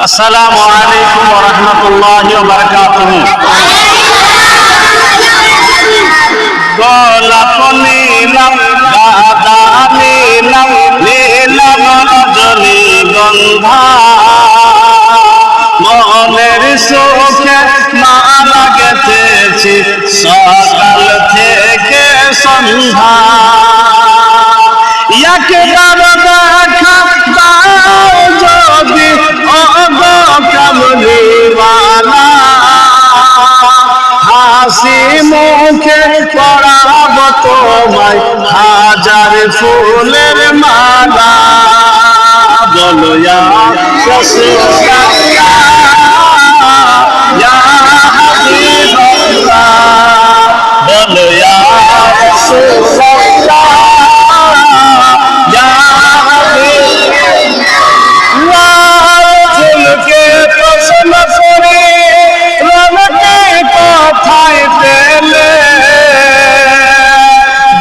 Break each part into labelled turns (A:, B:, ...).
A: আসসালামু আলাইকুম ওয়া রাহমাতুল্লাহি ওয়া বারাকাতুহু। গোলাপ নীলাম, গাঁদা নীলাম, নীলাম রজনীগন্ধা, মনের সুখে মালা গেঁথেছি সকাল থেকে সন্ধ্যা। একবার দেখা দাও যদি ও গো কামলিওয়ালা, হাসি মুখে পরাব তোমায় হাজার ফুলের মালা। বলো ইয়া রাসূলুল্লাহ, ইয়া হাবিবাল্লাহ, বলো ইয়া রাসূলুল্লাহ, ইয়া হাবিবাল্লাহ। ফুলকে প্রশ্ন করি রঙকে কোথায় পেলে,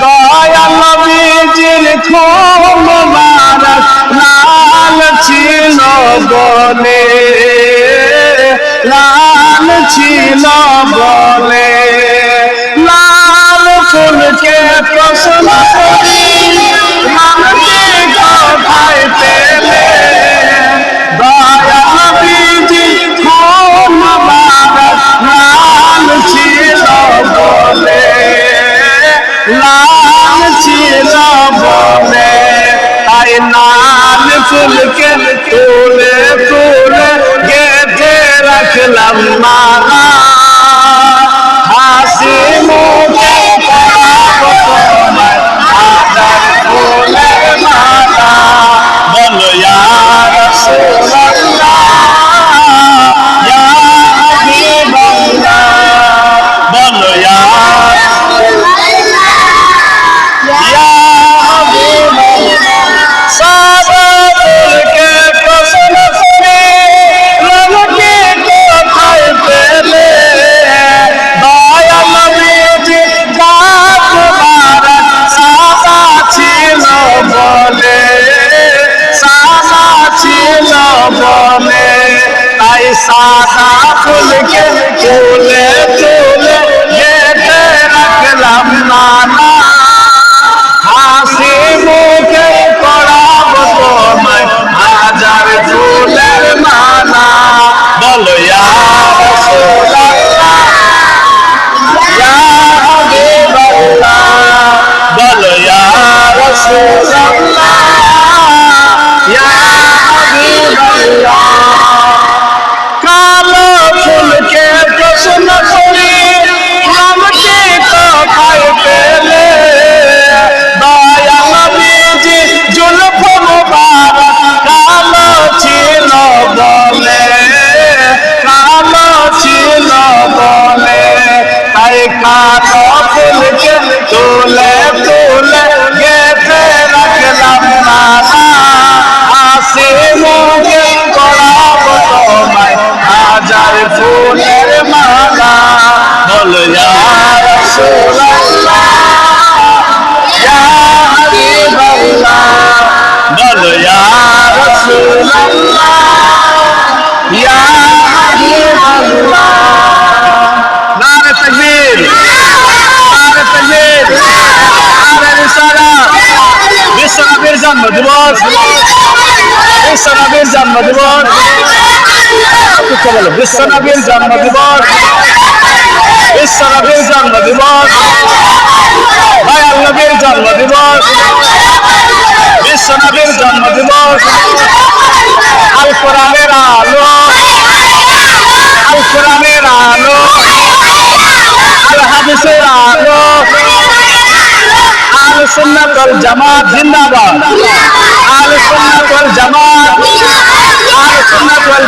A: দয়াল নবীজির খুব মোবারক লাল ছিল বলে, লাল ছিল বলে। লাল ফুলকে প্রশ্ন করি রঙকে কোথায় পেলে, দয়াল নবীজি খুব মোবারক লাল ছিল বলে, লাল ছিল বলে। তাই লাল ফুলকে তুলে তুলে গেঁথে রাখলাম মালা, হাসি মুখে পরাব তোমায় হাজার ফুলের মালা। বলো ইয়া রাসূলুল্লাহ, ইয়া হাবিবাল্লাহ, বলো ইয়া সাদা ফুলকে প্রশ্ন করি রঙকে কোথায় পেলে, দয়াল নবীজি গাত মুবারক সাদা ছিল বলে, সাদা ছিল বলে। তাই সাদা ফুলকে তুলে তুলে গেঁথে রাখলাম মালা, হাসি মুখে পরাব তোমায় হাজার ফুলের মালা। বলো ইয়া রাসূলুল্লাহ, ইয়া হাবিবাল্লাহ, বলো ইয়া রাসূলুল্লাহ, ইয়া হাবিবাল্লাহ। কালো ফুলকে প্রশ্ন করি রঙকে কোথায় পেলে, দয়াল নবীজি জুলফ মুবারক কালো ছিল বলে, কালো ছিল বলে। তাই কালো ফুলকে তুলে তুলে গেঁথে রাখলাম মালা, হাসি মুখে পরাব তোমায় হাজার ফুলের মালা। বলো ইয়া রাসূলুল্লাহ, ইয়া হাবিবাল্লাহ, বলো ইয়া রাসূলুল্লাহ, ইয়া হাবিবাল্লাহ। নারে তাকবীর, নারে তাকবীর, নারে রিসালাত। বিশ্ব নবীর জন্মদিবস, বিশ্ব নবীর জন্মদিবস, বলো বিশ্ব নবীর জন্মদিবস, বিশ্ব নবীর জন্মদিবস, দয়াল নবীর জন্মদিবস, বিশ্ব নবীর জন্মদিবস। আল কোরআনের আলো, আল কোরআনের আলো, আল হাদিসের আলো, আল সুন্নাত ওয়াল জামাত জিন্দাবাদ, আল সুন্নাত ওয়াল জামাত, আল সুন্নাত ওয়াল